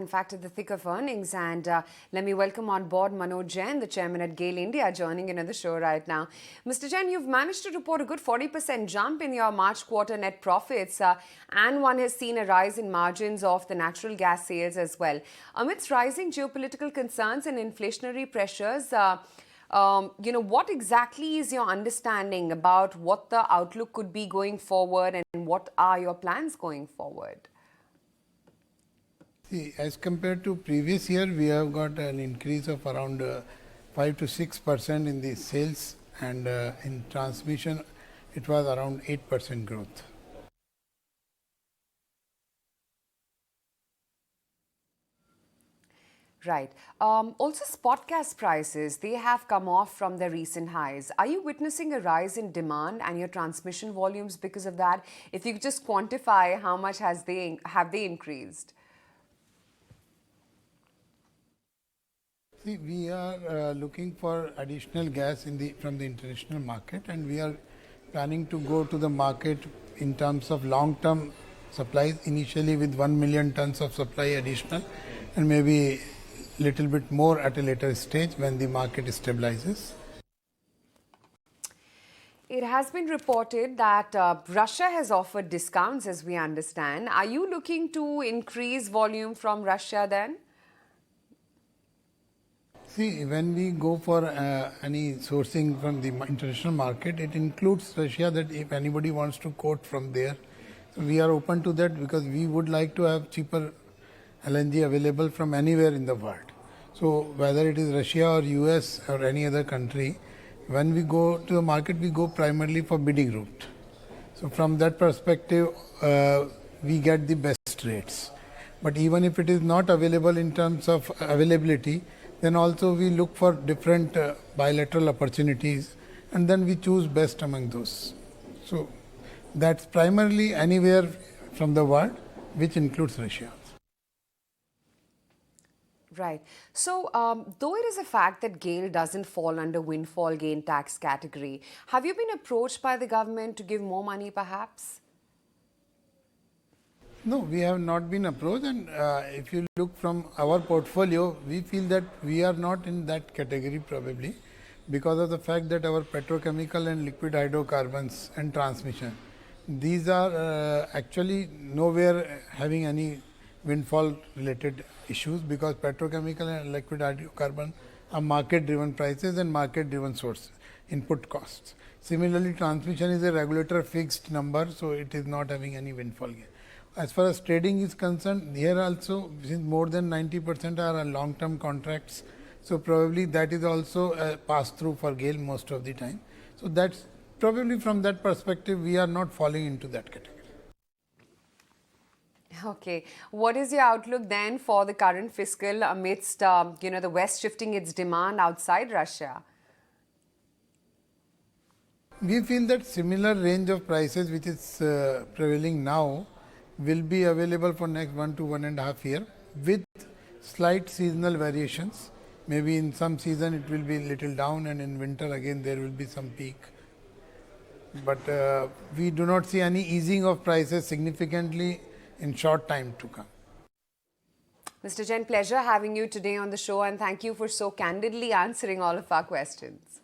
In fact, at the thick of earnings. And let me welcome on board Manoj Jain, the chairman at GAIL India, joining in on the show right now. Mr. Jain, you've managed to report a good 40% jump in your March quarter net profits, and one has seen a rise in margins of the natural gas sales as well. Amidst rising geopolitical concerns and inflationary pressures, what exactly is your understanding about what the outlook could be going forward, and what are your plans going forward? See, as compared to previous year, we have got an increase of around 5 to 6% in the sales, and in transmission, it was around 8% growth. Right. Also, spot gas prices, they have come off from their recent highs. Are you witnessing a rise in demand and your transmission volumes because of that? If you could just quantify how much have they increased? See, we are looking for additional gas from the international market, and we are planning to go to the market in terms of long-term supplies, initially with 1 million tons of supply additional, and maybe little bit more at a later stage when the market stabilizes. It has been reported that Russia has offered discounts, as we understand. Are you looking to increase volume from Russia then? See, when we go for any sourcing from the international market, it includes Russia, that if anybody wants to quote from there, so we are open to that, because we would like to have cheaper LNG available from anywhere in the world. So whether it is Russia or US or any other country, when we go to the market, we go primarily for bidding route. So from that perspective, we get the best rates. But even if it is not available in terms of availability, then also we look for different bilateral opportunities, and then we choose best among those. So that's primarily anywhere from the world, which includes Russia. Right. So, though it is a fact that GAIL doesn't fall under windfall gain tax category, have you been approached by the government to give more money perhaps? No, we have not been approached, and if you look from our portfolio, we feel that we are not in that category probably, because of the fact that our petrochemical and liquid hydrocarbons and transmission, these are actually nowhere having any windfall related issues, because petrochemical and liquid hydrocarbon are market driven prices and market driven source input costs. Similarly, transmission is a regulator fixed number, so it is not having any windfall gain. As far as trading is concerned, here also, since more than 90% are long term contracts, so probably that is also a pass through for GAIL most of the time. So that's probably, from that perspective, we are not falling into that category. Okay. What is your outlook then for the current fiscal amidst, the West shifting its demand outside Russia? We feel that similar range of prices which is prevailing now will be available for next 1 to 1.5 years, with slight seasonal variations. Maybe in some season it will be little down, and in winter again there will be some peak. But we do not see any easing of prices significantly in short time to come. Mr. Jain, pleasure having you today on the show, and thank you for so candidly answering all of our questions.